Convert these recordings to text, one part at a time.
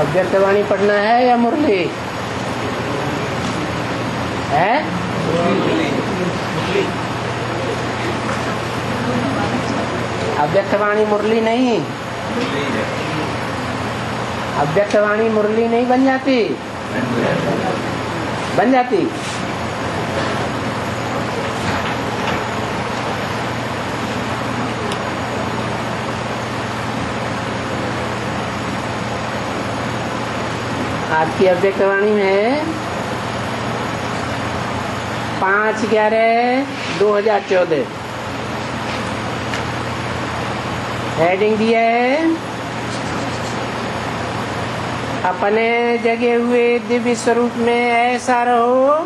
अव्यक्तवाणी पढ़ना है या मुरली है? अव्यक्तवाणी मुरली नहीं, अव्यक्तवाणी मुरली नहीं बन जाती, बन जाती। आपकी अव्यक्तवाणी में 5/11/2014 हेडिंग दिया है, अपने जगे हुए दिव्य स्वरूप में ऐसा रहो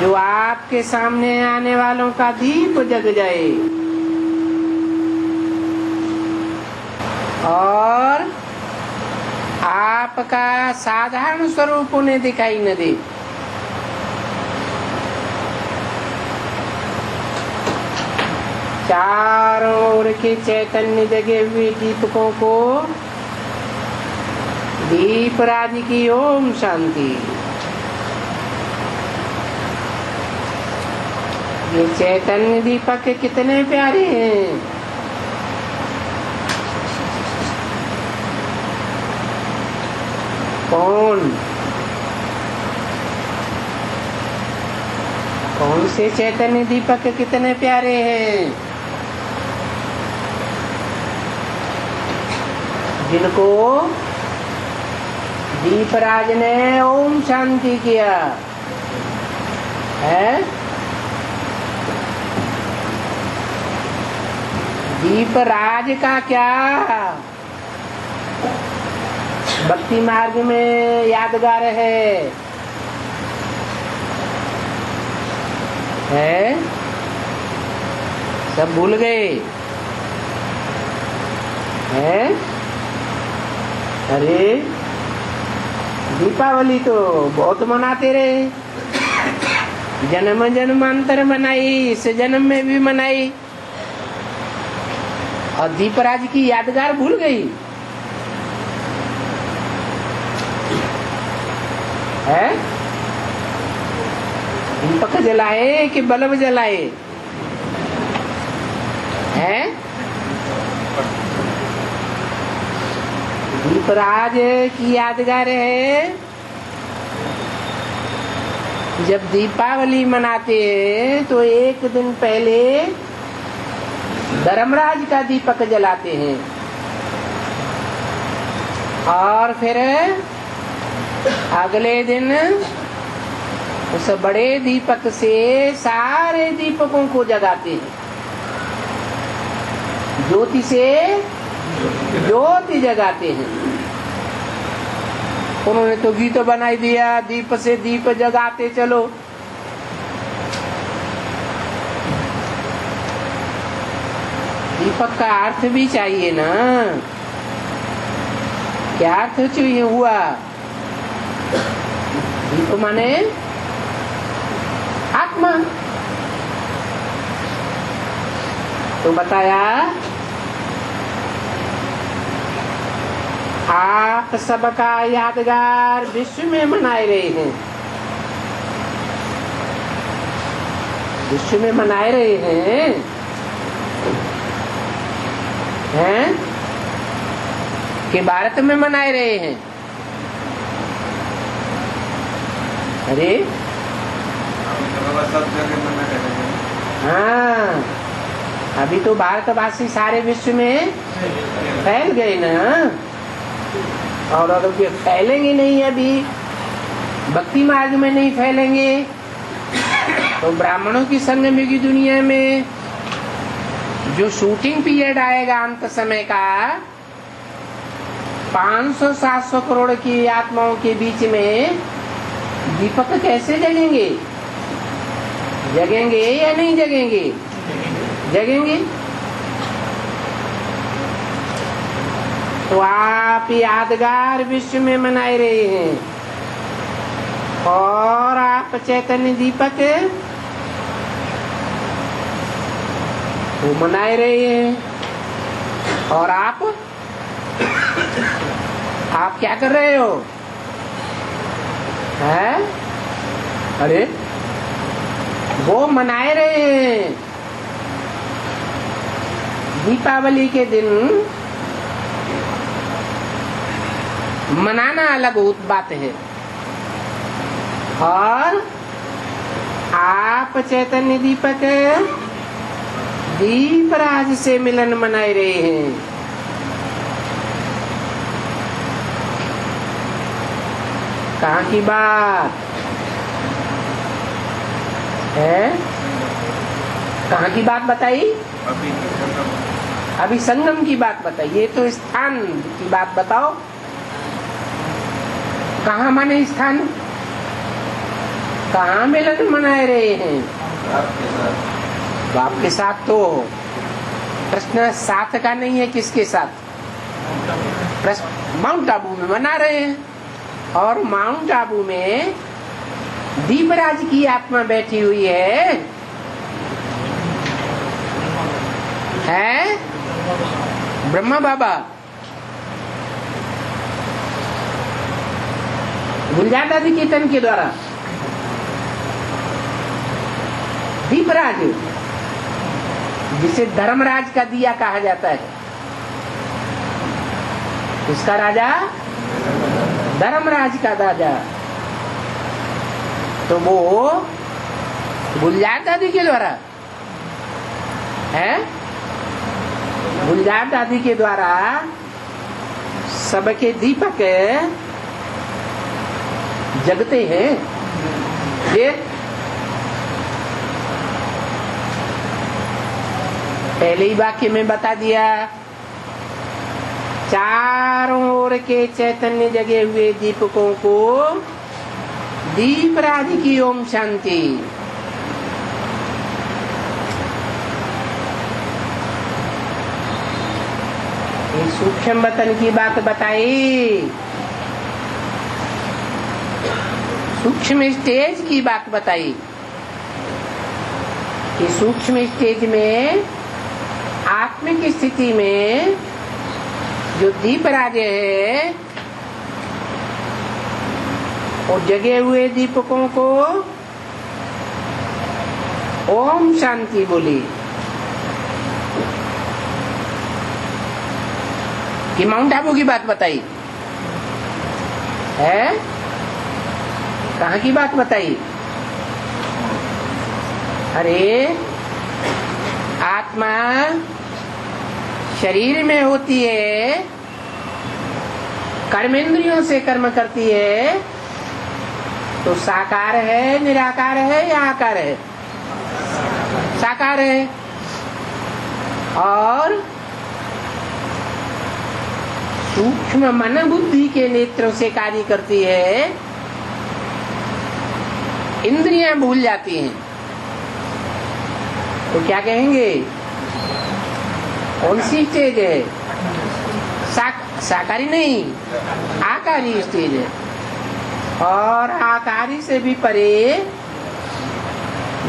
जो आपके सामने आने वालों का दीप जग जाए और आपका साधारण स्वरूप उन्हें दिखाई न दे। चारों ओर के चैतन्य जगे हुए दीपकों को दीप राज की ओम शांति। ये चैतन्य दीपक कितने प्यारे हैं। कौन से चैतन्य दीपक कितने प्यारे हैं, जिनको दीपराज ने ओम शांति किया है। दीपराज का क्या भक्ति मार्ग में यादगार है सब भूल गए हैं। अरे दीपावली तो बहुत मनाते रहे, जन्म जन्मांतर मनाई, इस जन्म में भी मनाई, और दीपराज की यादगार भूल गई है। दीपक जलाए कि बल्ब जलाए हैं? दीपराज की यादगार है। जब दीपावली मनाते हैं तो एक दिन पहले धर्मराज का दीपक जलाते हैं और फिर अगले दिन उस बड़े दीपक से सारे दीपकों को जगाते हैं। ज्योति से ज्योति जगाते हैं। उन्होंने तो गीत बनाई दिया, दीप से दीप जगाते चलो। दीपक का अर्थ भी चाहिए ना, क्या अर्थ चाहिए हुआ? दीप माने आत्मा। तो बताया आप सबका यादगार विश्व में मनाए रहे हैं, विश्व में मनाए रहे हैं कि भारत में मनाए रहे हैं। अरे हाँ, अभी तो भारतवासी सारे विश्व में फैल गए ना, और अगर ये फैलेंगे नहीं, अभी भक्ति मार्ग में नहीं फैलेंगे तो ब्राह्मणों की संगम की दुनिया में जो शूटिंग पीरियड आएगा अंत समय का, 500-700 करोड़ की आत्माओं के बीच में दीपक कैसे जगेंगे? जगेंगे या नहीं जगेंगे? जगेंगे। तो आप यादगार विश्व में मनाए रहे हैं और आप चैतन्य दीपक वो मनाए रहे हैं और आप आप क्या कर रहे हो? हैं? अरे वो मनाए रहे हैं। दीपावली के दिन मनाना अलग बात है, और आप चैतन्य दीपक दीपराज से मिलन मनाए रहे हैं। कहाँ की बात है? कहाँ की बात बताई? अभी संगम की बात बताई। ये तो स्थान की बात बताओ, कहाँ माने स्थान? कहाँ मिलन मनाए रहे हैं? बाप के साथ। तो प्रश्न साथ का नहीं है, किसके साथ? प्रश्न माउंट आबू में मना रहे हैं, और माउंट आबू में दीपराज की आत्मा बैठी हुई है। ब्रह्मा बाबा गुलजार दादी कीर्तन के द्वारा दीपराज, जिसे धर्मराज का दिया कहा जाता है, उसका राजा धर्मराज का राजा, तो वो गुलजार दादी के द्वारा है। गुलजार दादी के द्वारा सबके दीपक जगते हैं। ये पहले ही वाक्य में बता दिया, चारों ओर के चैतन्य जगे हुए दीपकों को दीपराज की ओम शांति। ये सूक्ष्म वतन की बात बताई, सूक्ष्म स्टेज की बात बताई कि सूक्ष्म स्टेज में आत्मिक स्थिति में जो दीपराज है, और जगे हुए दीपकों को ओम शांति बोली। कि माउंट आबू की बात बताई है, कहाँ की बात बताई? अरे आत्मा शरीर में होती है, कर्मेंद्रियों से कर्म करती है, तो साकार है, निराकार है या आकार है? साकार है। और सूक्ष्म मन बुद्धि के नेत्रों से कार्य करती है, इंद्रियां भूल जाती हैं, तो क्या कहेंगे? कौन सी स्टेज है? साकारी नहीं, आकारी स्टेज है। और आकारी से भी परे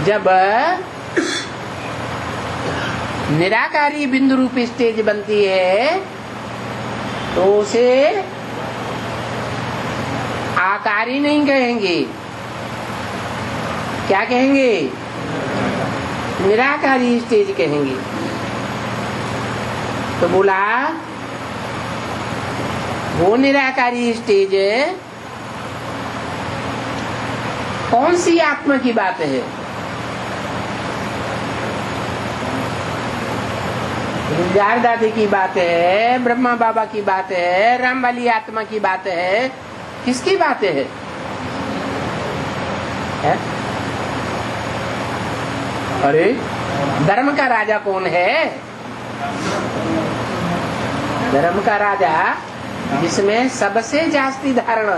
जब निराकारी बिंदु रूप स्टेज बनती है, तो उसे आकारी नहीं कहेंगे, क्या कहेंगे? निराकारी स्टेज कहेंगे। तो बोला वो निराकारी स्टेज कौन सी आत्मा की बात है? गुलजार दादी की बात है, ब्रह्मा बाबा की बात है, राम वाली आत्मा की बात है, किसकी बात है? अरे धर्म का राजा कौन है? धर्म का राजा जिसमें सबसे जास्ती धारणा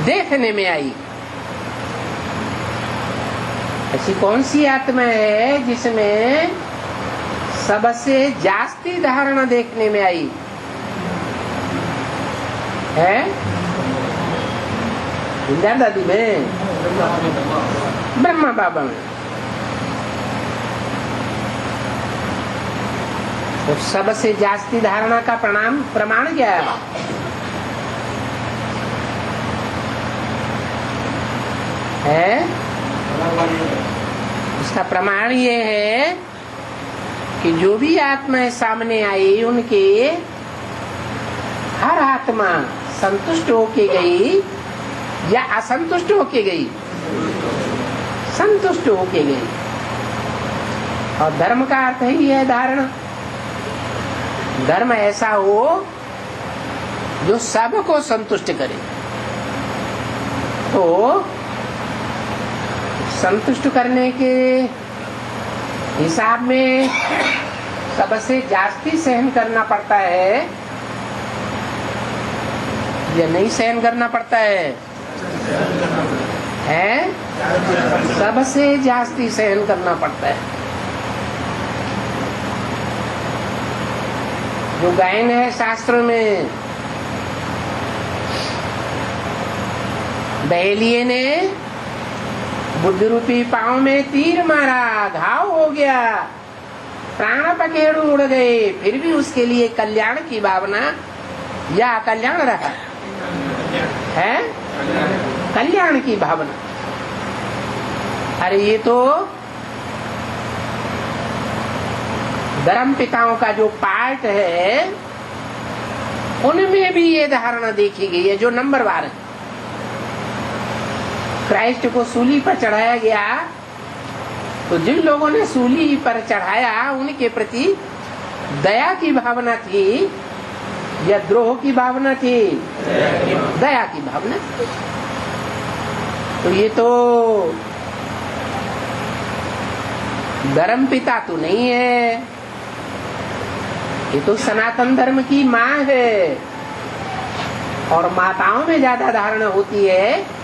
देखने में आई, ऐसी कौन सी आत्मा है जिसमें सबसे जास्ती धारणा देखने में आई है? गुलजार दादी में, ब्रह्मा बाबा में। तो सबसे जास्ती धारणा का प्रमाण क्या है? उसका प्रमाण ये है कि जो भी आत्माएं सामने आई उनके हर आत्मा संतुष्ट होके गई या असंतुष्ट होके गई? संतुष्ट होके गई। और धर्म का अर्थ ही है धारणा। धर्म ऐसा हो जो सबको संतुष्ट करे। तो संतुष्ट करने के हिसाब में सबसे जास्ती सहन करना पड़ता है या नहीं सहन करना पड़ता है? सबसे जास्ती सहन करना पड़ता है। जो गायन है शास्त्र में, बहेलिये ने बुद्ध रूपी पांव में तीर मारा, घाव हो गया, प्राण पखेरु उड़ गए, फिर भी उसके लिए कल्याण की भावना या अकल्याण रहा है? कल्याण की भावना। अरे ये तो धर्म पिताओं का जो पार्ट है उनमें भी ये धारणा देखी गई है, जो नंबरवार है। क्राइस्ट को सूली पर चढ़ाया गया तो जिन लोगों ने सूली पर चढ़ाया उनके प्रति दया की भावना थी या द्रोह की भावना थी? दया की भावना। तो ये तो धर्म पिता तो नहीं है, ये तो सनातन धर्म की माँ है। और माताओं में ज्यादा धारणा होती है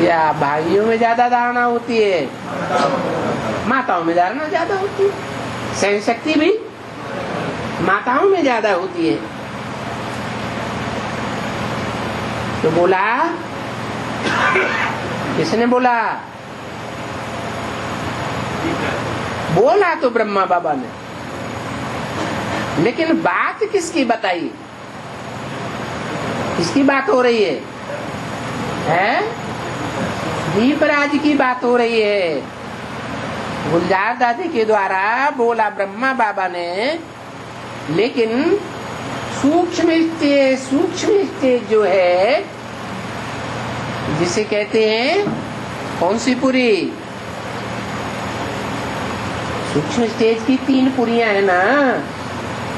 या भाइयों में ज्यादा धारणा होती है? माताओं में धारणा ज्यादा होती है। सहन शक्ति भी माताओं में ज्यादा होती है। तो बोला, किसने बोला? बोला तो ब्रह्मा बाबा ने, लेकिन बात किसकी बताई? किसकी बात हो रही है? दीपराज की बात हो रही है। गुलजार दादी के द्वारा बोला ब्रह्मा बाबा ने, लेकिन सूक्ष्म स्टेज जो है, जिसे कहते हैं कौन सी पुरी? सूक्ष्म स्टेज की 3 पुरियां है ना।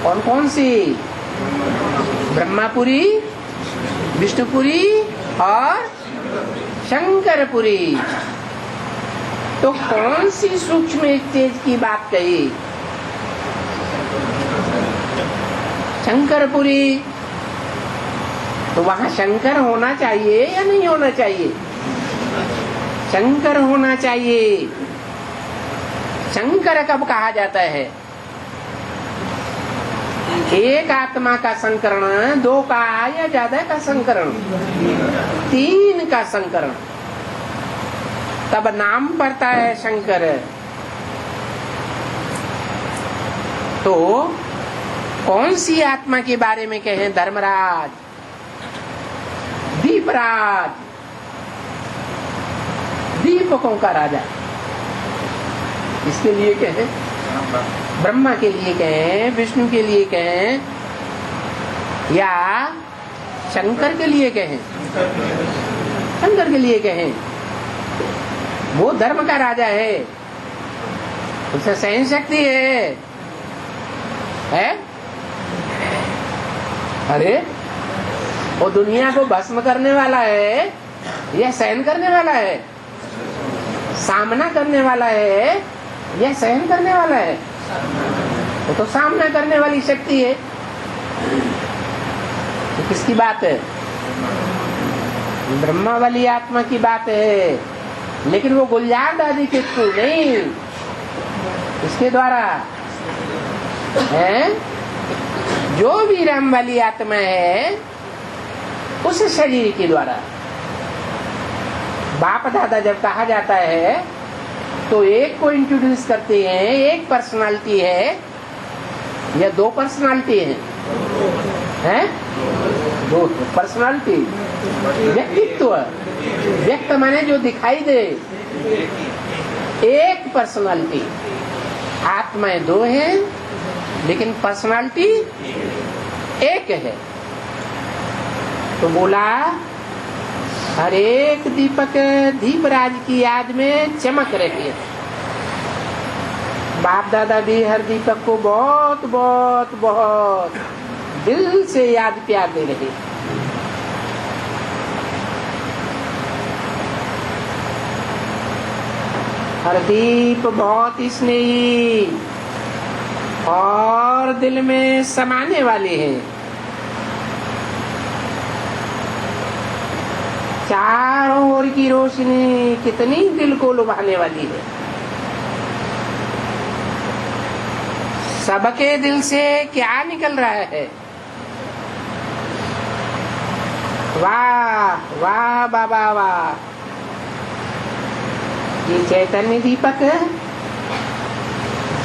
कौन कौन सी? ब्रह्मापुरी, विष्णुपुरी और शंकरपुरी। तो कौन सी सूक्ष्म स्टेज की बात कही? शंकरपुरी। तो वहां शंकर होना चाहिए या नहीं होना चाहिए? शंकर होना चाहिए। शंकर कब कहा जाता है? एक आत्मा का संकरण, 2 का या ज्यादा का संकरण, 3 का संकरण, तब नाम पड़ता है शंकर। तो कौन सी आत्मा के बारे में कहें? धर्मराज, दीपराज, दीपकों का राजा। इसके लिए कहें? ब्रह्मा के लिए कहें, विष्णु के लिए कहें या शंकर के लिए कहें? शंकर के लिए कहें। वो धर्म का राजा है, उसे सहन शक्ति है? अरे वो दुनिया को भस्म करने वाला है या सहन करने वाला है? सामना करने वाला है या सहन करने वाला है? वो तो सामना करने वाली शक्ति है। तो किसकी बात है? ब्रह्मा वाली आत्मा की बात है। लेकिन वो गुलजार दादी के थ्रू नहीं, इसके द्वारा है। जो भी राम वाली आत्मा है उस शरीर के द्वारा। बाप दादा जब कहा जाता है तो एक को इंट्रोड्यूस करते हैं, एक पर्सनालिटी है या दो पर्सनालिटी है? दो पर्सनालिटी। व्यक्तित्व, व्यक्त माने जो दिखाई दे, एक पर्सनालिटी। आत्माएं दो हैं लेकिन पर्सनालिटी एक है। तो बोला हर एक दीपक दीपराज की याद में चमक रही है। बाप दादा भी हर दीपक को बहुत बहुत बहुत दिल से याद प्यार दे रहे। हर दीप बहुत स्नेही और दिल में समाने वाले हैं। चारों ओर की रोशनी कितनी दिल को लुभाने वाली है। सबके दिल से क्या निकल रहा है? वाह वाह बाबा वाह। ये चैतन्य दीपक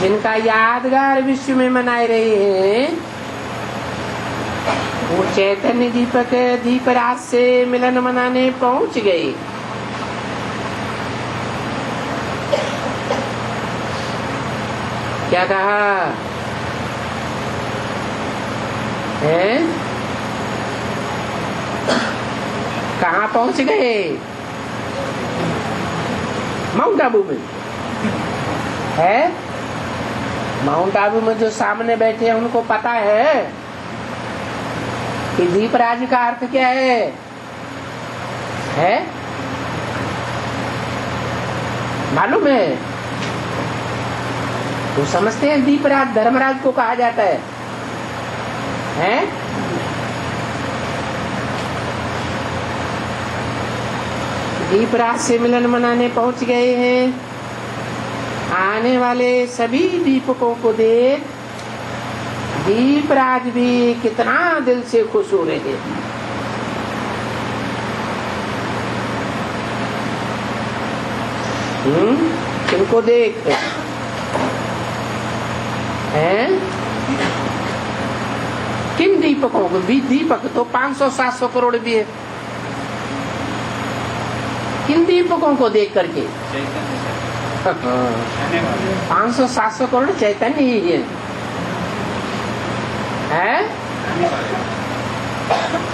जिनका यादगार विश्व में मनाए रहे हैं, वो चैतन्य दीपक दीपराज से मिलन मनाने पहुंच गए। क्या कहा है? कहाँ पहुंच गए? माउंट आबू में है। माउंट आबू में जो सामने बैठे हैं उनको पता है कि दीपराज का अर्थ क्या है? मालूम है? तो समझते हैं दीपराज धर्मराज को कहा जाता है? दीपराज से मिलन मनाने पहुंच गए हैं। आने वाले सभी दीपकों को देख दीपराज भी कितना दिल से खुश हो रहे थे। किनको देख हैं? किन दीपकों को? भी दीपक तो 500-700 करोड़ भी है। किन दीपकों को देख करके? 500-700 करोड़ चैतन्य ही है।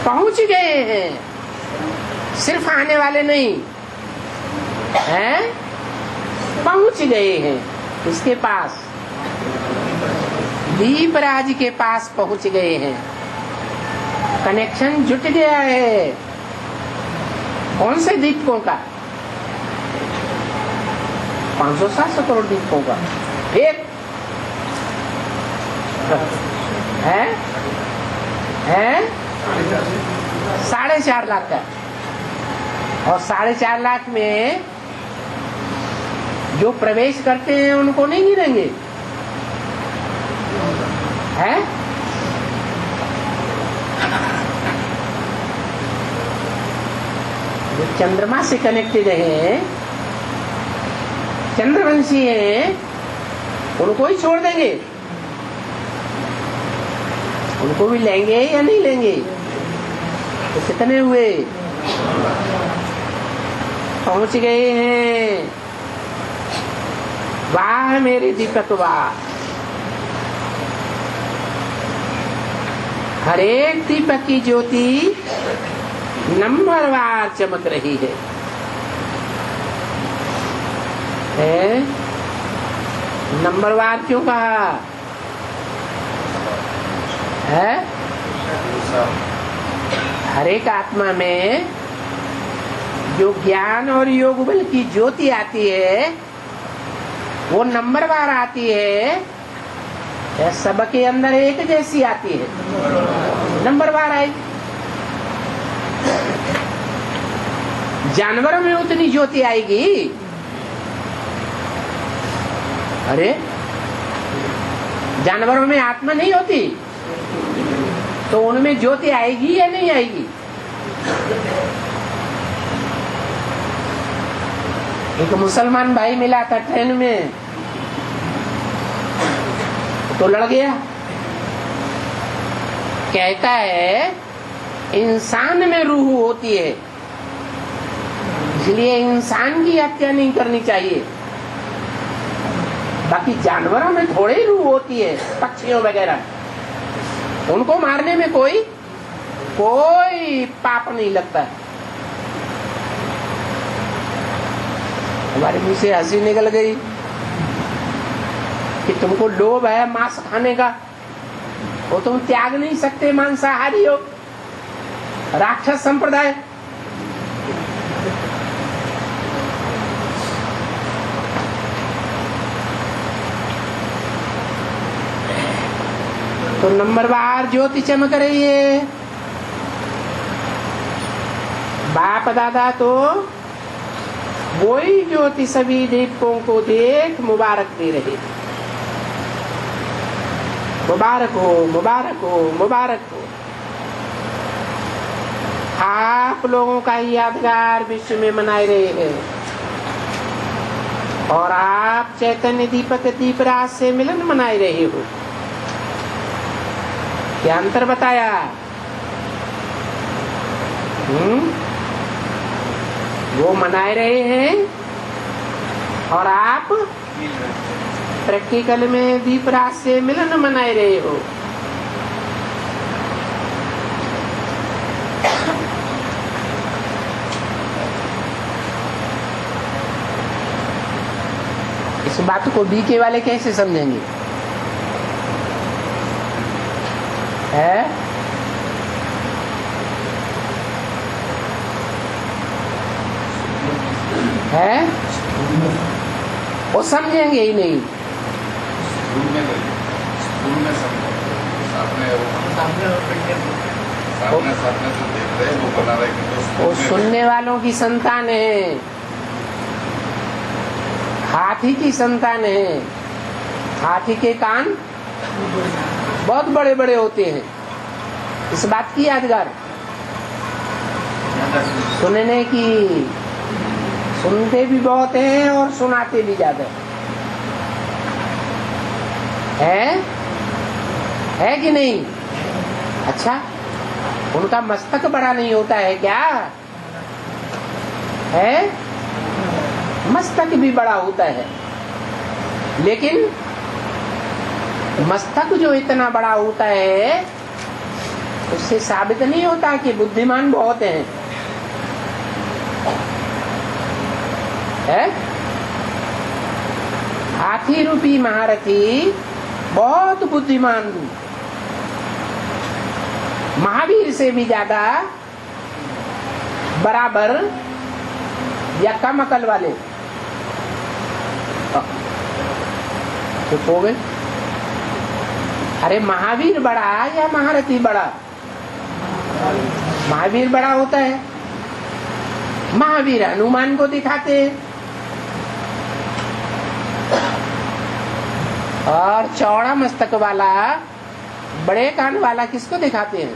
पहुंच गए हैं, सिर्फ आने वाले नहीं हैं, पहुंच गए हैं। इसके पास दीपराज के पास पहुंच गए हैं। कनेक्शन जुट गया है। कौन से दीपकों का? 500-700 करोड़ दीपकों का। एक है 4.5 लाख का। और 4.5 लाख में जो प्रवेश करते हैं उनको नहीं गिनेंगे है? जो चंद्रमा से कनेक्टेड है, चंद्रवंशी है, उनको ही छोड़ देंगे? उनको भी लेंगे या नहीं लेंगे? तो कितने हुए? पहुंच गए हैं। वाह मेरे दीपक वाह। हर एक दीपक की ज्योति नंबरवार चमक रही है। नंबरवार क्यों कहा है? हर एक आत्मा में जो ज्ञान और योग बल की ज्योति आती है वो नंबरवार आती है या सबके अंदर एक जैसी आती है? नंबरवार आएगी। जानवरों में उतनी ज्योति आएगी? अरे जानवरों में आत्मा नहीं होती तो उनमें ज्योति आएगी या नहीं आएगी? एक मुसलमान भाई मिला था ट्रेन में, तो लड़ गया। कहता है इंसान में रूह होती है, इसलिए इंसान की हत्या नहीं करनी चाहिए। बाकी जानवरों में थोड़ी ही रूह होती है, पक्षियों वगैरह, उनको मारने में कोई पाप नहीं लगता है। हमारे मुंह से हंसी निकल गई कि तुमको लोभ है मांस खाने का, वो तुम त्याग नहीं सकते, मांसाहारी हो, राक्षस संप्रदाय। तो नंबरवार ज्योति चमक रही है। बाप दादा तो वही ज्योति सभी दीपकों को देख मुबारक दे रहे। मुबारक हो, मुबारक हो, मुबारक हो। आप लोगों का ही यादगार विश्व में मनाए रहे हैं, और आप चैतन्य दीपक दीपराज से मिलन मनाए रहे हो। क्या अंतर बताया? वो मनाए रहे हैं और आप प्रैक्टिकल में दीपराज से मिलन मनाए रहे हो। इस बात को बीके वाले कैसे समझेंगे? है वो समझेंगे ही नहीं। वो सुनने वालों की संतान है, हाथी की संतान है। हाथी के कान बहुत बड़े बड़े होते हैं, इस बात की यादगार। सुनने की, सुनते भी बहुत हैं और सुनाते भी ज्यादा है कि नहीं? अच्छा, उनका मस्तक बड़ा नहीं होता है क्या? है, मस्तक भी बड़ा होता है, लेकिन मस्तक जो इतना बड़ा होता है उससे साबित नहीं होता कि बुद्धिमान बहुत हैं। हाथी रूपी महारथी बहुत बुद्धिमान, महावीर से भी ज्यादा बराबर या कम अकल वाले। चुप हो गए? अरे महावीर बड़ा या महारथी बड़ा? महावीर बड़ा होता है। महावीर हनुमान को दिखाते हैं, और चौड़ा मस्तक वाला, बड़े कान वाला किसको दिखाते हैं?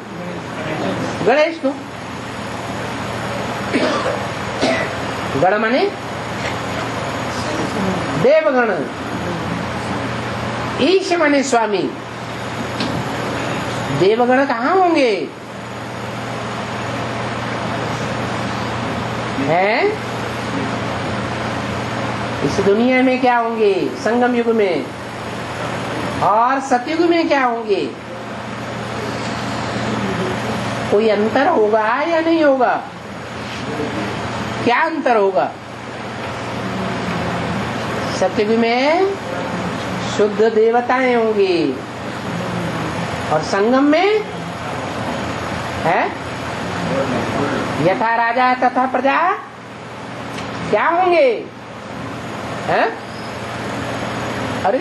गणेश को। गण माने देवगण, ईश माने स्वामी। देवगण कहाँ होंगे? हैं? इस दुनिया में क्या होंगे? संगम युग में। और सतयुग में क्या होंगे? कोई अंतर होगा या नहीं होगा? क्या अंतर होगा? सतयुग में शुद्ध देवताएं होंगी, और संगम में है यथा राजा तथा प्रजा। क्या होंगे? हैं? अरे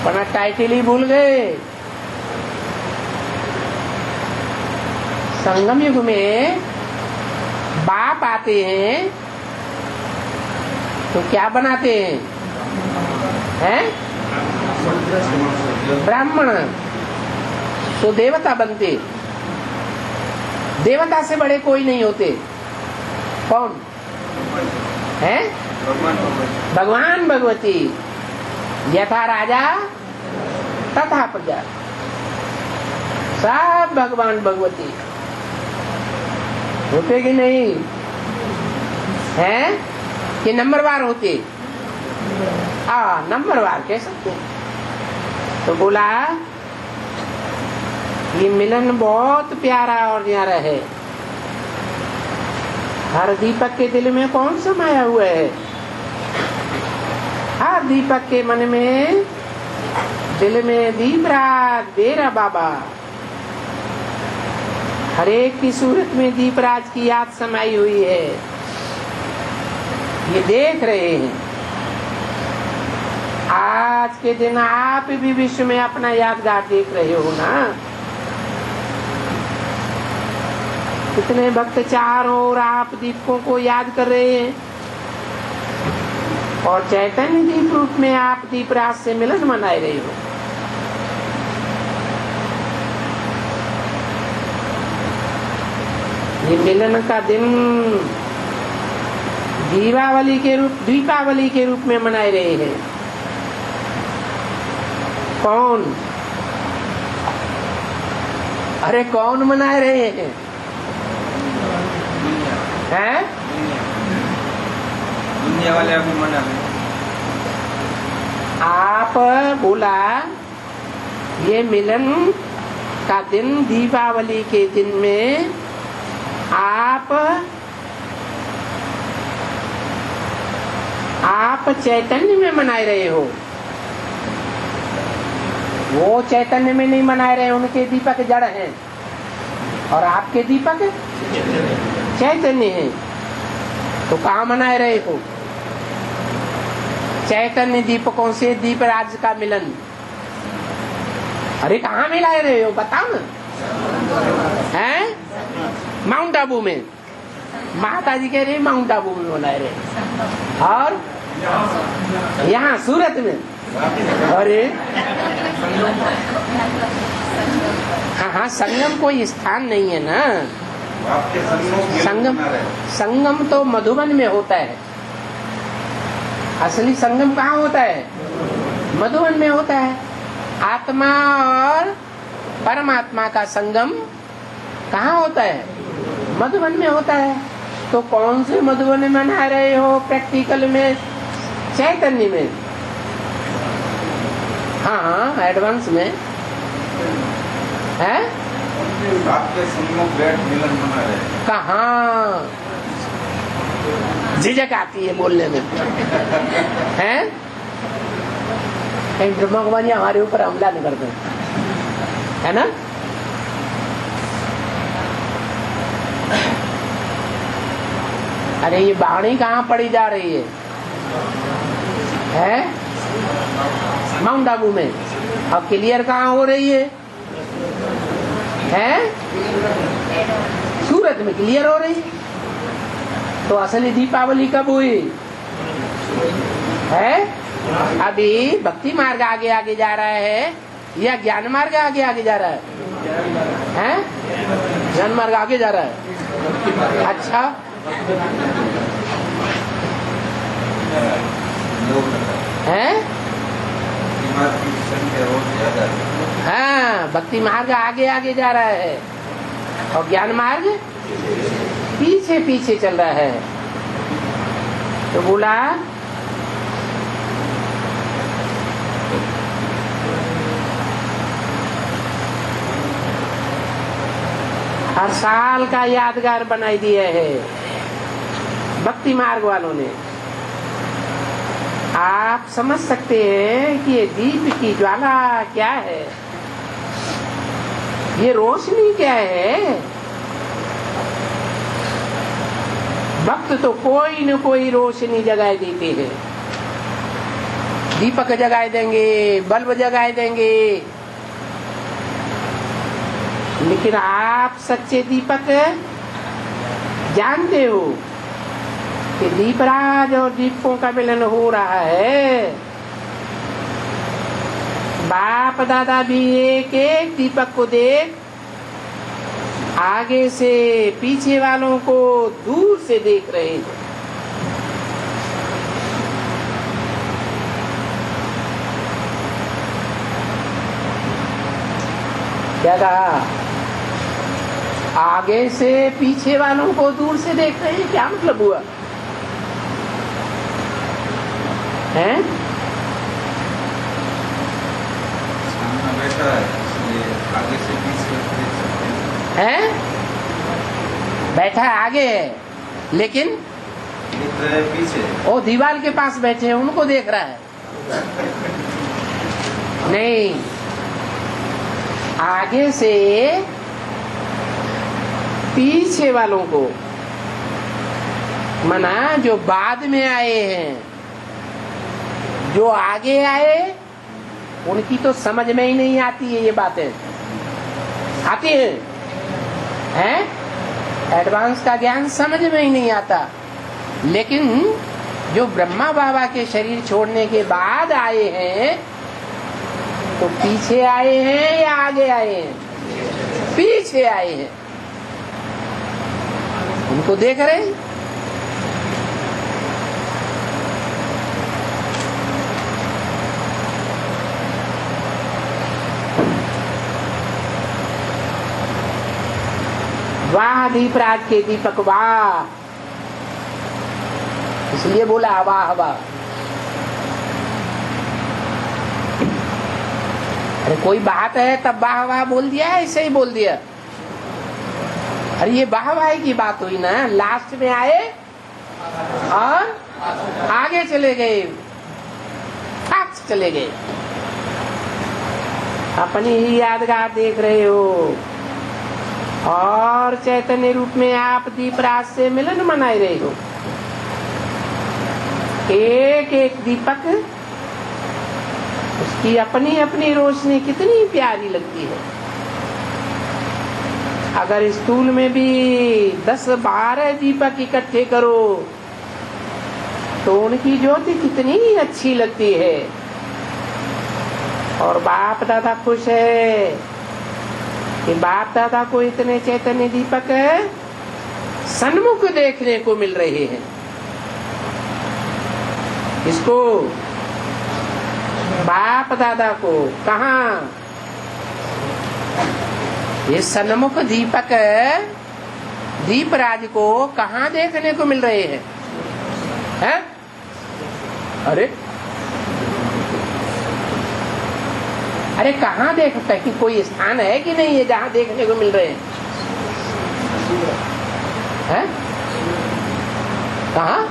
अपना टाइटल ही भूल गए। संगम युग में बाप आते हैं तो क्या बनाते हैं? ब्राह्मण। तो देवता बनते। देवता से बड़े कोई नहीं होते। कौन? है भगवान भगवती, यथा राजा तथा प्रजा, सब भगवान भगवती होते कि नहीं है कि नंबरवार होते? नंबरवार कह सकते। तो बोला ये मिलन बहुत प्यारा और न्यारा है। हर दीपक के दिल में कौन समाया हुआ है? हर दीपक के मन में, दिल में दीपराज बेरा बाबा। हर एक की सूरत में दीपराज की याद समाई हुई है। ये देख रहे हैं। आज के दिन आप भी विश्व में अपना यादगार देख रहे हो ना। कितने भक्त चारों ओर आप दीपकों को याद कर रहे हैं और चैतन्य दीप रूप में आप दीपराज से मिलन मना रहे हो। ये मिलन का दिन दीपावली के रूप में मनाए रहे हैं। कौन? अरे कौन मना रहे हैं? हैं? दुनिया वाले अभी मना रहे। आप बोला ये मिलन का दिन, दीपावली के दिन में आप चैतन्य में मनाए रहे हो। वो चैतन्य में नहीं मनाए रहे, उनके दीपक जड़ हैं और आपके दीपक चैतन्य हैं। तो कहाँ मनाए रहे हो? चैतन्य दीपकों से दीपराज का मिलन। अरे कहाँ मिलाए रहे हो बताओ ना। हैं? माउंट आबू में। माता जी कह रही माउंट आबू में मनाए रहे और यहाँ सूरत में। अरे हाँ, संगम कोई स्थान नहीं है ना। संगम तो मधुबन में होता है। असली संगम कहाँ होता है? मधुबन में होता है। आत्मा और परमात्मा का संगम कहाँ होता है? मधुबन में होता है। तो कौन से मधुबन में मना रहे हो? प्रैक्टिकल में चैतन्य में। हाँ, एडवांस में है। आपके सम्मुख बैठ मिलन मना रहे। कहाँ? झिझक आती है बोलने में हैं? कहीं ब्रह्मा कुमारी हमारे ऊपर हमला नहीं करते है ना। अरे ये वाणी कहाँ पड़ी जा रही है? माउंट आबू में। और क्लियर कहाँ हो रही है? सूरत में क्लियर हो रही है। तो असली दीपावली कब हुई है? अभी भक्ति मार्ग आगे आगे जा रहा है या ज्ञान मार्ग आगे आगे जा रहा है? ज्ञान मार्ग आगे जा रहा है। अच्छा, है? हाँ, भक्ति मार्ग आगे आगे जा रहा है और ज्ञान मार्ग पीछे पीछे चल रहा है। तो बोला हर साल का यादगार बनाई दिया है भक्ति मार्ग वालों ने। आप समझ सकते हैं कि ये दीप की ज्वाला क्या है, ये रोशनी क्या है। भक्त तो कोई न कोई रोशनी जगाए देते हैं। दीपक जगाए देंगे, बल्ब जगाए देंगे, लेकिन आप सच्चे दीपक जानते हो कि दीपराज और दीपकों का मिलन हो रहा है। बाप दादा भी एक एक दीपक को देख आगे से पीछे वालों को दूर से देख रहे थे। क्या कहा? आगे से पीछे वालों को दूर से देख रहे हैं, क्या मतलब हुआ? हैं? सामने बैठा है, इसलिए आगे से पीछे देख सकते हैं। हैं? बैठा है आगे है, लेकिन दिख रहा है पीछे। वो दीवार के पास बैठे हैं, उनको देख रहा है। नहीं, आगे से पीछे वालों को, मना जो बाद में आए हैं, जो आगे आए उनकी तो समझ में ही नहीं आती है ये बातें। आती है? हैं? एडवांस का ज्ञान समझ में ही नहीं आता। लेकिन जो ब्रह्मा बाबा के शरीर छोड़ने के बाद आए हैं, तो पीछे आए हैं या आगे आए हैं? पीछे आए हैं, उनको देख रहे हैं। वाह दीपराज के दीपक वाह, इसलिए बोला वाह वाह। अरे कोई बात है तब वाह वाह बोल दिया, ऐसे ही बोल दिया? अरे ये वाह वाह की बात हुई ना, लास्ट में आए और आगे चले गए, फास्ट चले गए। अपनी ही यादगार देख रहे हो और चैतन्य रूप में आप दीपराज से मिलन मनाए रहे हो। एक एक दीपक, उसकी अपनी अपनी रोशनी कितनी प्यारी लगती है। अगर स्थूल में भी 10-12 दीपक इकट्ठे करो तो उनकी ज्योति कितनी अच्छी लगती है। और बाप दादा खुश है कि बाप दादा को इतने चैतन्य दीपक सन्मुख देखने को मिल रहे हैं। इसको बाप दादा को कहाँ, ये सन्मुख दीपक दीपराज को कहाँ देखने को मिल रहे हैं? हैं? अरे कहाँ देखता है कि कोई स्थान है कि नहीं है जहाँ देखने को मिल रहे हैं? हैं? कहाँ?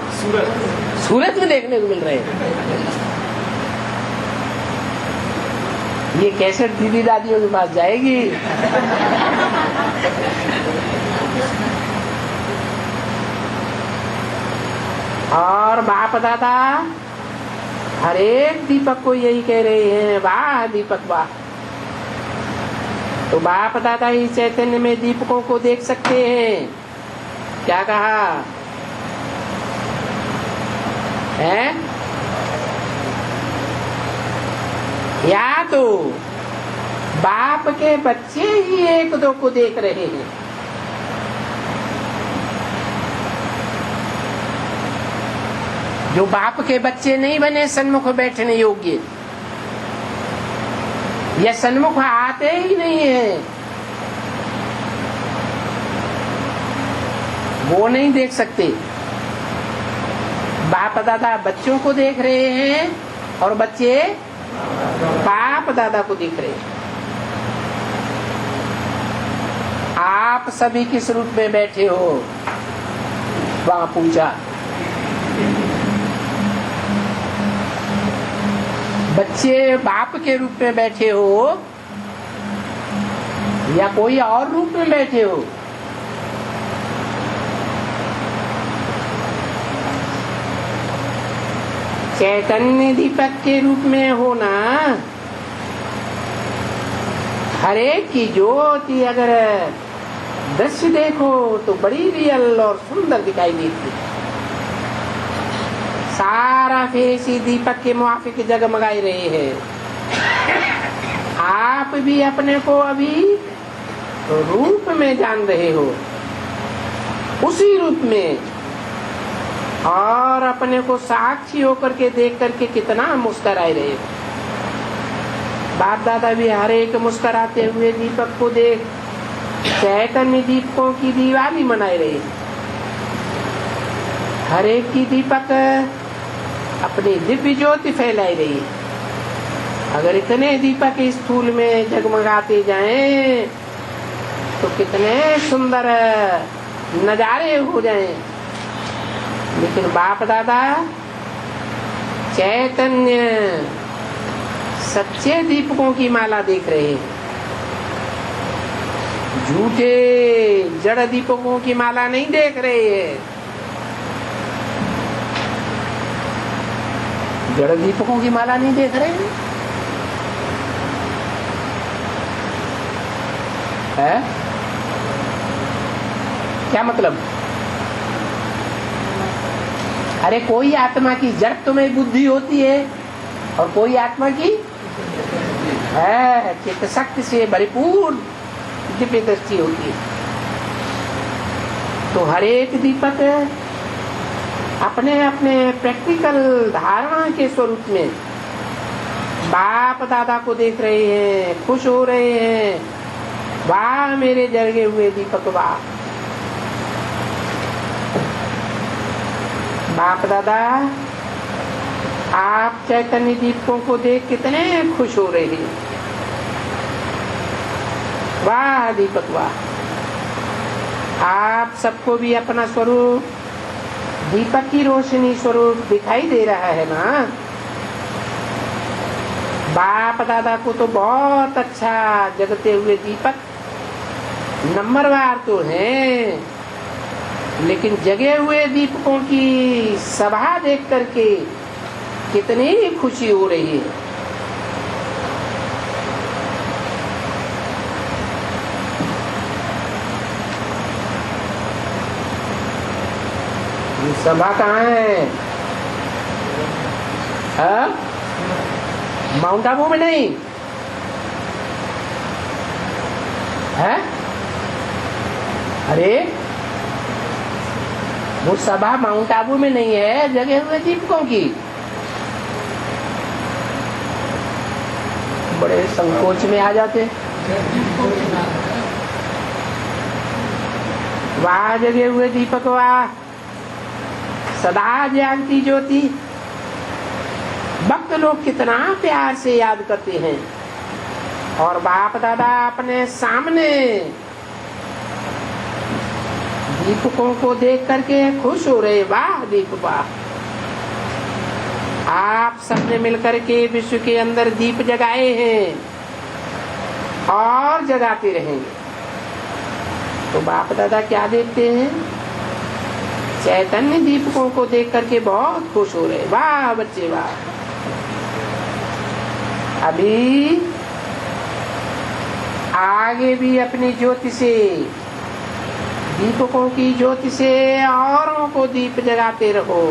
सूरत में देखने को मिल रहे हैं। ये कैसेट दीदी दादियों के पास जाएगी। और बाप दादा हर एक दीपक को यही कह रहे हैं, वाह दीपक वाह। तो बाप दादा ही चैतन्य में दीपकों को देख सकते हैं। क्या कहा है? या तो बाप के बच्चे ही एक दो को देख रहे हैं। जो बाप के बच्चे नहीं बने सन्मुख बैठने योग्य, या सन्मुख आते ही नहीं है, वो नहीं देख सकते। बाप दादा बच्चों को देख रहे हैं और बच्चे बाप दादा को देख रहे हैं। आप सभी किस रूप में बैठे हो? वहां पूछा। बच्चे बाप के रूप में बैठे हो या कोई और रूप में बैठे हो? चैतन्य दीपक के रूप में हो ना। हर एक की ज्योति अगर दृश्य देखो तो बड़ी रियल और सुंदर दिखाई देती। सारा फेस ही दीपक के मुआफिक जगमगाई रहे हैं। आप भी अपने को अभी रूप में जान रहे हो, उसी रूप में, और अपने को साक्षी होकर के देख करके कितना मुस्कुराए रहे हो। बाप दादा भी हर एक मुस्कुराते हुए दीपक को देख चैतन्य दीपकों की दिवाली मनाए रहे। हर एक की दीपक अपनी दिव्य ज्योति फैलाई रही है। अगर इतने दीपक इस स्थूल में जगमगाते जाएं तो कितने सुंदर नजारे हो जाएं। लेकिन बाप दादा चैतन्य सच्चे दीपकों की माला देख रहे हैं। झूठे जड़ दीपकों की माला नहीं देख रहे हैं। जड़ दीपकों की माला नहीं देख रहे हैं, है? क्या मतलब? अरे कोई आत्मा की जड़ तुम्हें बुद्धि होती है और कोई आत्मा की है चित्त शक्ति से भरपूर दिव्य दृष्टि होती है। तो हर एक दीपक अपने अपने प्रैक्टिकल धारणा के स्वरूप में बाप दादा को देख रहे हैं, खुश हो रहे हैं। वाह मेरे जगे हुए दीपक वाह। बाप दादा आप चैतन्य दीपकों को देख कितने खुश हो रहे हैं। वाह दीपक वाह। आप सबको भी अपना स्वरूप दीपक की रोशनी स्वरूप दिखाई दे रहा है ना। बाप दादा को तो बहुत अच्छा जगते हुए दीपक नंबरवार तो हैं, लेकिन जगे हुए दीपकों की सभा देख करके कितनी खुशी हो रही है। सभा कहाँ है? माउंट आबू में नहीं है? अरे वो सभा माउंट आबू में नहीं है, जगे हुए दीपकों की। बड़े संकोच में आ जाते। वाह जगे हुए दीपक वाह। सदा जागती ज्योति। भक्त लोग कितना प्यार से याद करते हैं और बाप दादा अपने सामने दीपकों को देख करके खुश हो रहे। वाह दीप वाह। आप सबने मिलकर के विश्व के अंदर दीप जगाए हैं और जगाते रहेंगे। तो बाप दादा क्या देखते हैं? चैतन्य दीपकों को देख करके बहुत खुश हो रहे। वाह बच्चे वाह। अभी आगे भी अपनी ज्योति से, दीपकों की ज्योति से औरों को दीप जगाते रहो।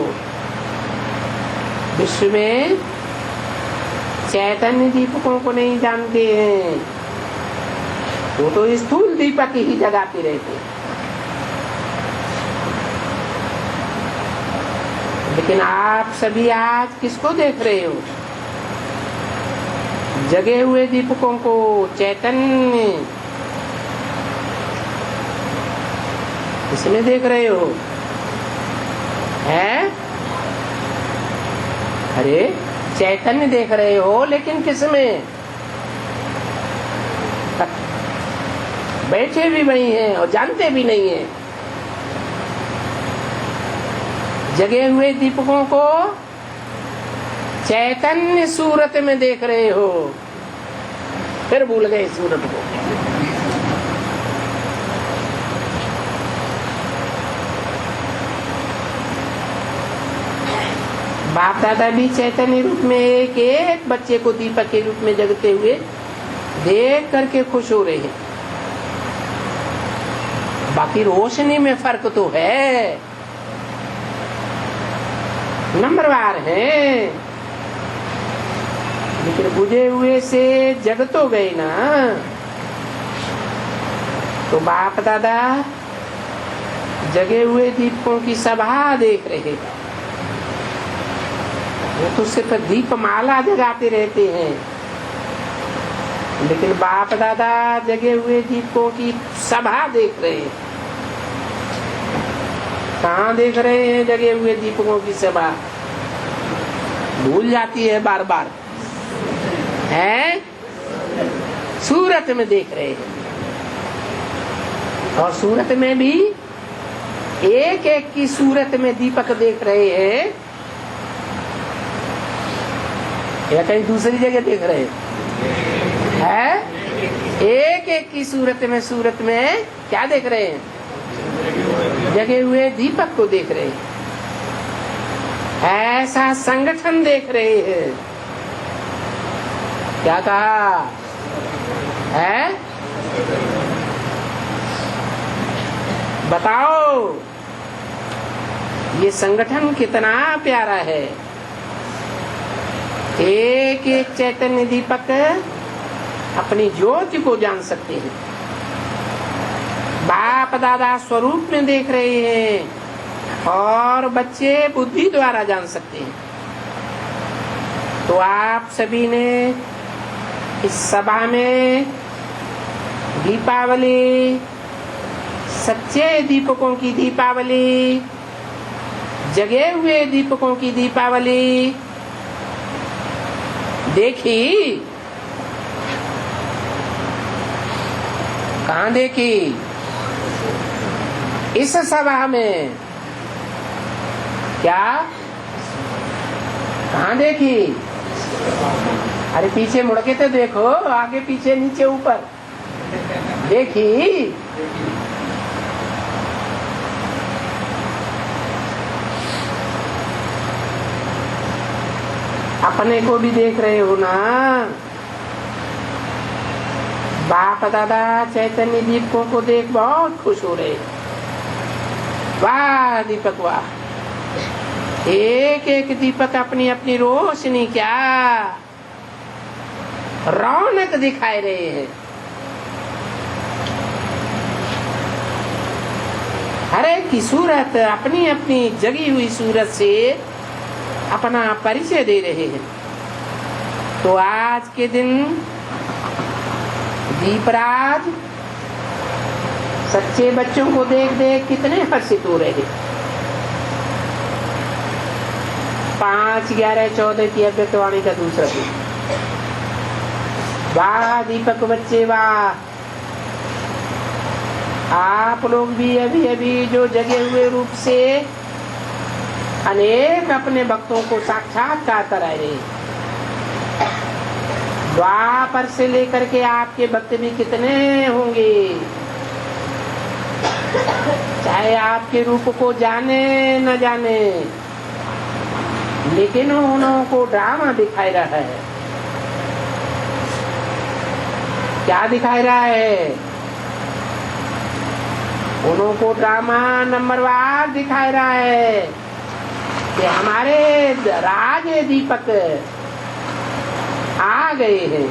विश्व में चैतन्य दीपकों को नहीं जानते हैं, वो तो स्थूल दीपक ही जगाते रहते हैं। लेकिन आप सभी आज किसको देख रहे हो? जगे हुए दीपकों को, चैतन्य। इसमें देख रहे हो है? अरे चैतन्य देख रहे हो, लेकिन किसमें? बैठे भी वही हैं और जानते भी नहीं है। जगे हुए दीपकों को चैतन्य सूरत में देख रहे हो, फिर भूल गए सूरत को। बाप दादा भी चैतन्य रूप में एक एक बच्चे को दीपक के रूप में जगते हुए देख करके खुश हो रहे हैं। बाकी रोशनी में फर्क तो है, नंबरवार है, लेकिन बुझे हुए से जग तो गए ना। तो बाप दादा जगे हुए दीपकों की सभा देख रहे। वो तो सिर्फ दीप माला जगाते रहते हैं, लेकिन बाप दादा जगे हुए दीपकों की सभा देख रहे हैं। कहाँ देख रहे हैं जगे हुए दीपकों की सभा? भूल जाती है बार बार, है सूरत में देख रहे हैं। और सूरत में भी एक एक की सूरत में दीपक देख रहे हैं या कहीं दूसरी जगह देख रहे हैं? एक एक की सूरत में क्या देख रहे हैं? जगे हुए दीपक को देख रहे हैं। ऐसा संगठन देख रहे हैं। क्या कहा है? बताओ ये संगठन कितना प्यारा है। एक एक चैतन्य दीपक अपनी ज्योति को जान सकते हैं। बाप दादा स्वरूप में देख रहे हैं और बच्चे बुद्धि द्वारा जान सकते हैं। तो आप सभी ने इस सभा में दीपावली, सच्चे दीपकों की दीपावली, जगे हुए दीपकों की दीपावली देखी? कहाँ देखी? इस सभा में। क्या? कहाँ देखी? अरे पीछे मुड़ के तो देखो, आगे पीछे नीचे ऊपर देखी? अपने को भी देख रहे हो ना? बाप दादा चैतन्य दीपकों को देख बहुत खुश हो रहे। वाह दीपक वाह! एक एक दीपक अपनी अपनी रोशनी क्या रौनक दिखाए रहे हैं। हर एक की सूरत अपनी अपनी जगी हुई सूरत से अपना परिचय दे रहे हैं। तो आज के दिन दीपराज सच्चे बच्चों को देख देख कितने हर्षित हो रहे हैं। 5, 11, 14 की अव्यक्तवाणी का दूसरा दिन। वाह दीपक बच्चे वाह! आप लोग भी अभी अभी जो जगे हुए रूप से अनेक अपने भक्तों को साक्षात्कार कराए रहे। द्वापर से लेकर के आपके भक्त भी कितने होंगे, चाहे आपके रूप को जाने न जाने, लेकिन उनको ड्रामा दिखाई रहा है। क्या दिखाई रहा है? उनको ड्रामा नंबरवार दिखाई रहा है कि हमारे राज दीपक आ गए हैं।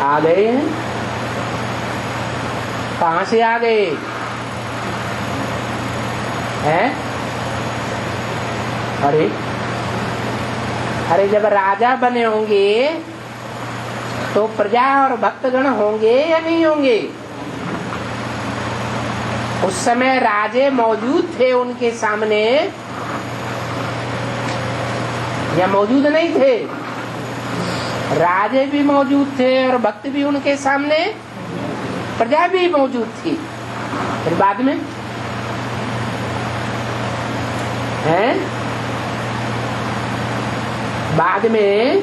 आ गए हैं? कहाँ से आ गए हैं? अरे जब राजा बने होंगे तो प्रजा और भक्तगण होंगे या नहीं होंगे? उस समय राजे मौजूद थे उनके सामने या मौजूद नहीं थे? राजे भी मौजूद थे और भक्त भी उनके सामने, प्रजा भी मौजूद थी। फिर बाद में हैं? बाद में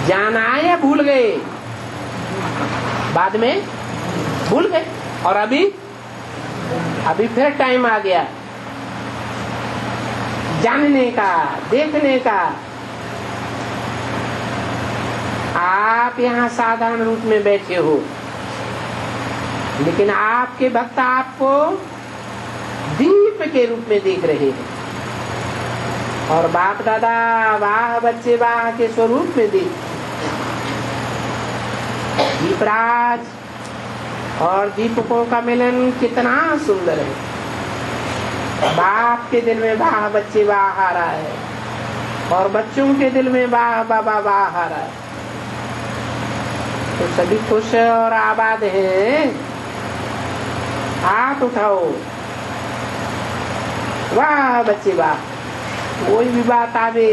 जाना या भूल गए? बाद में भूल गए। और अभी फिर टाइम आ गया जानने का, देखने का। आप यहाँ साधारण रूप में बैठे हो, लेकिन आपके भक्त आपको दीप के रूप में देख रहे हैं। और बाप दादा वाह बच्चे वाह के स्वरूप में देख। दीपराज और दीपकों का मिलन कितना सुंदर है। बाप के दिल में वाह बच्चे वाह आ रहा है, और बच्चों के दिल में वाह बाबा वाह आ रहा है। तो सभी खुश और आबाद हैं। हाथ उठाओ, वाह बच्चे वाह। कोई भी बात आवे,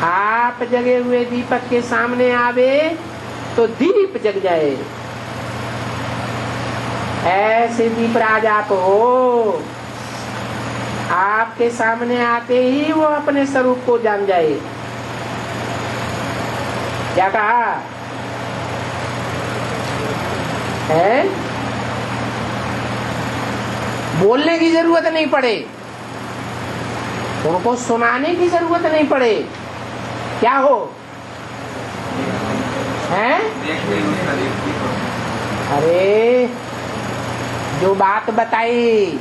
आप जगे हुए दीपक के सामने आवे तो दीप जग जाए। ऐसे दीपराज आप हो, आपके सामने आते ही वो अपने स्वरूप को जान जाए। क्या कहा है? बोलने की जरूरत नहीं पड़े, उनको सुनाने की जरूरत नहीं पड़े। क्या हो है? अरे जो बात बताई,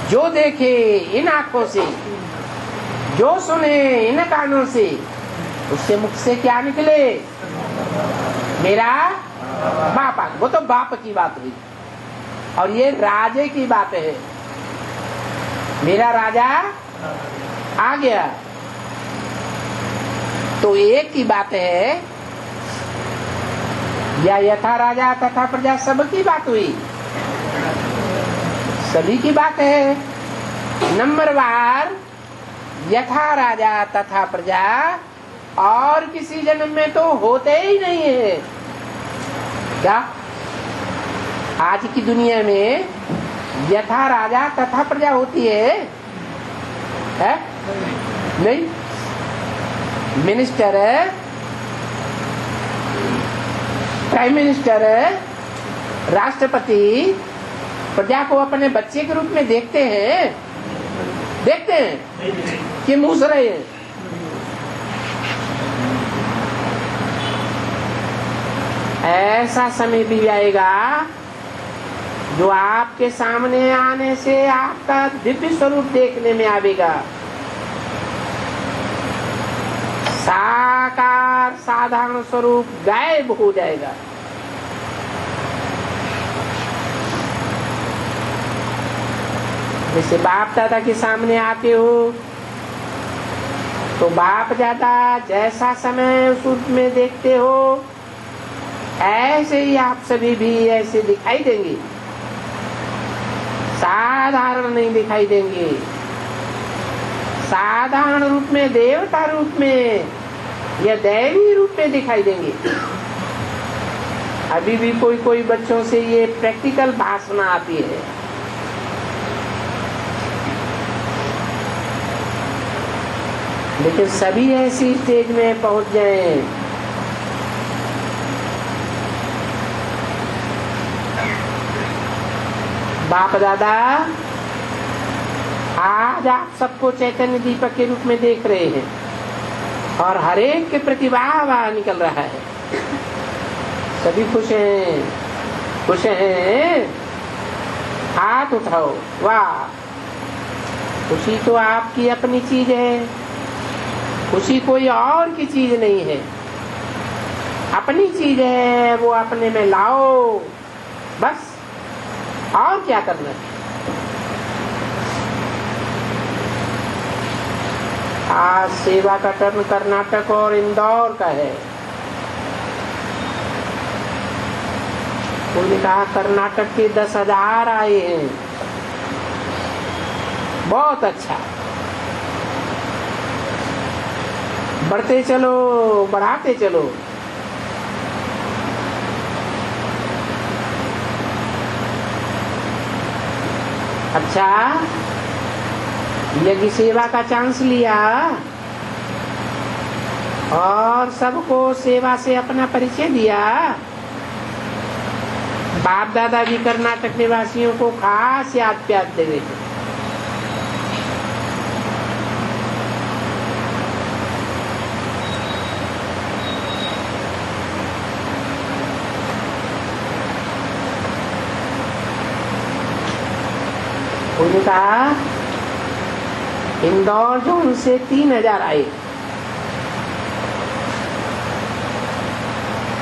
जो देखे इन आंखों से, जो सुने इन कानों से, उससे मुख से क्या निकले? मेरा बाप आ। वो तो बाप की बात हुई, और ये राजे की बात है। मेरा राजा आ गया, तो एक ही बात है, या यथा राजा तथा प्रजा सबकी बात हुई? सभी की बात है। नंबरवार यथा राजा तथा प्रजा और किसी जन्म में तो होते ही नहीं है। क्या आज की दुनिया में यथा राजा तथा प्रजा होती है? नहीं। मिनिस्टर, प्राइम मिनिस्टर, राष्ट्रपति प्रजा को अपने बच्चे के रूप में देखते हैं? देखते हैं कि मूस रहे हैं? ऐसा समय भी आएगा जो आपके सामने आने से आपका दिव्य स्वरूप देखने में आवेगा। साकार साधारण स्वरूप गायब हो जाएगा। जैसे बाप दादा के सामने आते हो तो बाप दादा जैसा समय उस रूप में देखते हो, ऐसे ही आप सभी भी ऐसे दिखाई देंगे। साधारण नहीं दिखाई देंगे, साधारण रूप में, देवता रूप में या दैवी रूप में दिखाई देंगे। अभी भी कोई कोई बच्चों से ये प्रैक्टिकल भाषण आती है। लेकिन सभी ऐसी स्टेज में पहुंच जाएं बाप दादा आज आप सबको चैतन्य दीपक के रूप में देख रहे हैं, और हर एक के प्रति वाह निकल रहा है। सभी खुश हैं, खुश हैं। हाथ उठाओ, वाह। खुशी तो आपकी अपनी चीज है, खुशी कोई और की चीज नहीं है, अपनी चीज है। वो अपने में लाओ, बस। और क्या करना है? आज सेवा का टर्न कर्नाटक और इंदौर का है। कोई ने कहा कर्नाटक के 10,000 आए हैं। बहुत अच्छा, बढ़ते चलो, बढ़ाते चलो। अच्छा, यज्ञ सेवा का चांस लिया और सबको सेवा से अपना परिचय दिया। बाप दादा भी कर्नाटक निवासियों को खास याद प्यार दे रहे थे। उन्होंने कहा इंदौर जोन से 3,000 आए।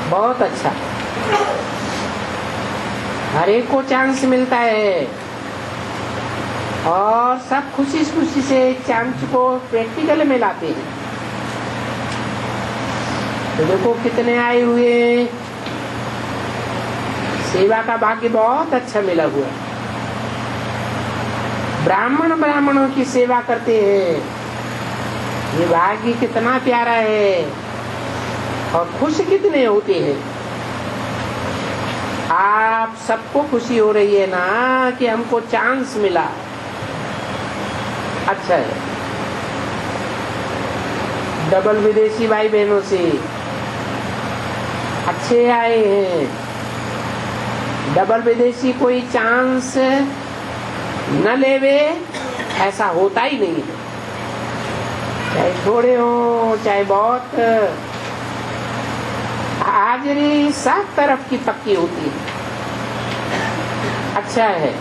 बहुत अच्छा, हर एक को चांस मिलता है। और सब खुशी खुशी से चांच को प्रैक्टिकल में लाते हैं। तो देखो कितने आए हुए, सेवा का भाग्य बहुत अच्छा मिला हुआ है। ब्राह्मणों की सेवा करते हैं, ये भाग्य कितना प्यारा है और खुश कितने होते हैं। आप सबको खुशी हो रही है ना कि हमको चांस मिला, अच्छा है। डबल विदेशी भाई बहनों से अच्छे आए हैं। डबल विदेशी कोई चांस न लेवे ऐसा होता ही नहीं है, चाहे थोड़े हो चाहे बहुत, हाजिरी सब तरफ की पक्की होती है। अच्छा है,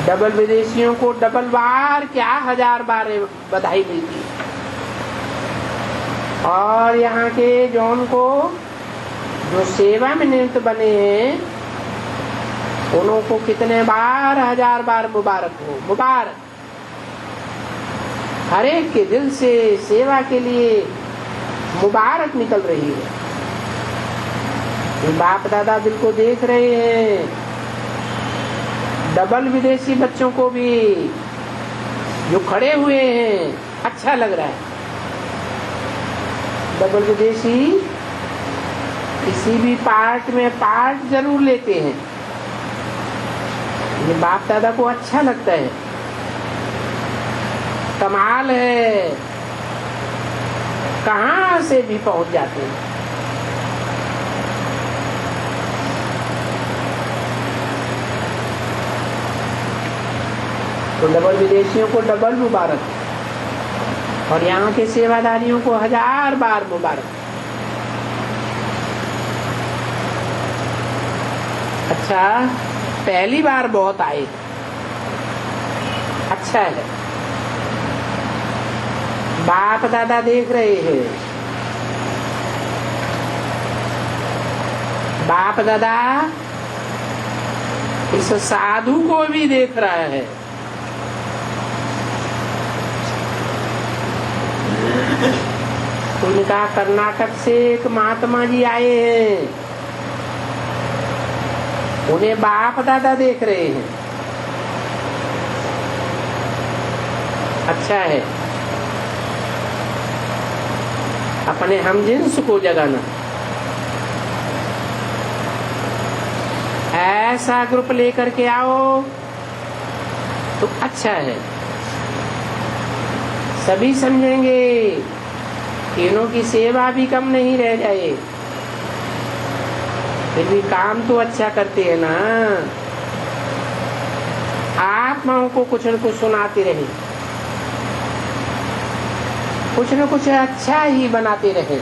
डबल विदेशियों को डबल बार क्या 1000 बार बधाई मिलती है। और यहाँ के जौन को जो सेवा में नियुक्त बने हैं उन्हों को कितने बार 1000 बार मुबारक हो, मुबारक। हर एक के दिल से सेवा के लिए मुबारक निकल रही है। ये बाप दादा दिल को देख रहे हैं। डबल विदेशी बच्चों को भी जो खड़े हुए हैं अच्छा लग रहा है। डबल विदेशी किसी भी पार्ट में पार्ट जरूर लेते हैं, ये बाप दादा को अच्छा लगता है। कमाल है, कहां से भी पहुंच जाते हैं। तो डबल विदेशियों को डबल मुबारक और यहाँ के सेवादारियों को 1000 बार मुबारक। अच्छा, पहली बार बहुत आए, अच्छा है। बाप दादा देख रहे हैं, बाप दादा इस साधु को भी देख रहा है। उनका कर्नाटक से एक महात्मा जी आए हैं, उन्हें बाप दादा देख रहे हैं, अच्छा है। अपने हमजिन्स को जगाना, ऐसा ग्रुप लेकर के आओ तो अच्छा है। सभी समझेंगे कि इन्हों की सेवा भी कम नहीं रह जाए, फिर भी काम तो अच्छा करते हैं ना। आत्माओं को कुछ न कुछ सुनाते रहे, कुछ न कुछ अच्छा ही बनाते रहे।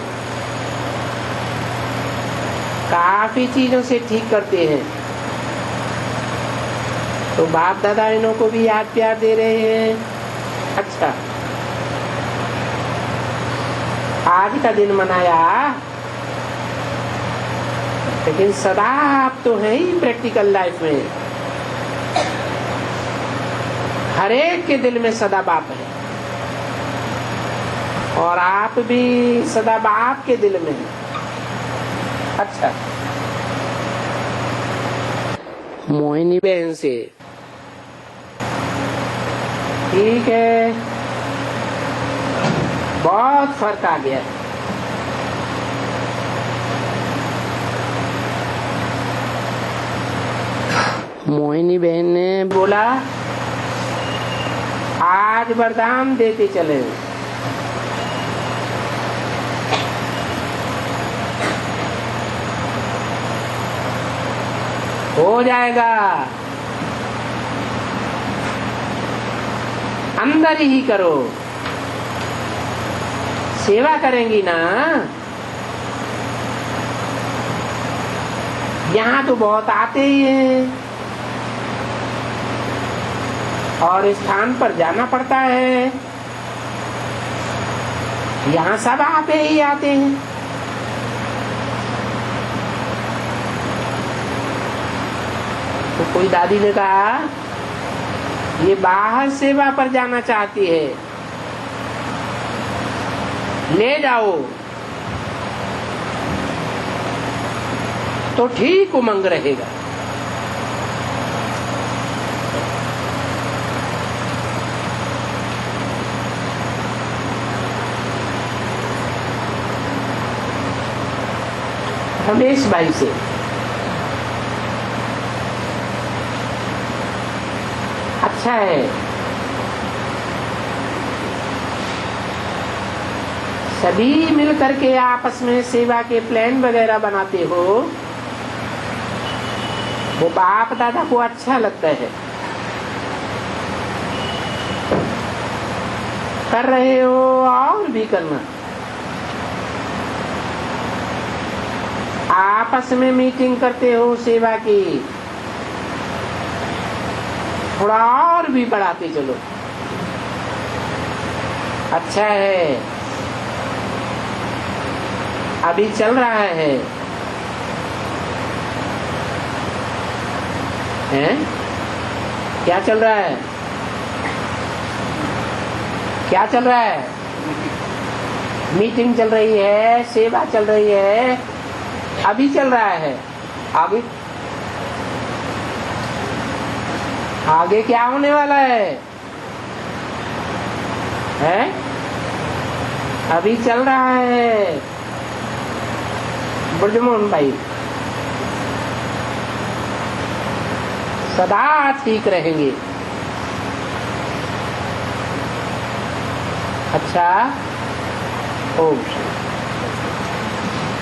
काफी चीजों से ठीक करते हैं। तो बाप दादा इन्हों को भी याद प्यार दे रहे हैं, अच्छा। आज का दिन मनाया, लेकिन सदा आप तो हैं ही प्रैक्टिकल लाइफ में। हर एक के दिल में सदा बाप है और आप भी सदा बाप के दिल में हैं, अच्छा। मोहिनी बहन से ठीक है, बहुत फर्क आ गया। मोहिनी बहन ने बोला आज वरदान देते चले। हो जाएगा, अंदर ही करो। सेवा करेंगी ना, यहाँ तो बहुत आते ही हैं और स्थान पर जाना पड़ता है। यहाँ सब आपे ही आते हैं। तो कोई दादी ने कहा ये बाहर सेवा पर जाना चाहती है, ले जाओ तो ठीक उमंग रहेगा। रमेश भाई से अच्छा है, सभी मिल करके आपस में सेवा के प्लान वगैरह बनाते हो, वो बाप दादा को अच्छा लगता है। कर रहे हो और भी करना, आपस में मीटिंग करते हो सेवा की, थोड़ा और भी बढ़ाते चलो, अच्छा है। अभी चल रहा है, हैं? क्या चल रहा है? क्या चल रहा है? मीटिंग चल रही है, सेवा चल रही है, अभी चल रहा है। आगे आगे क्या होने वाला है? हैं? अभी चल रहा है। ब्रजमोहन भाई सदा ठीक रहेंगे। अच्छा, ओम।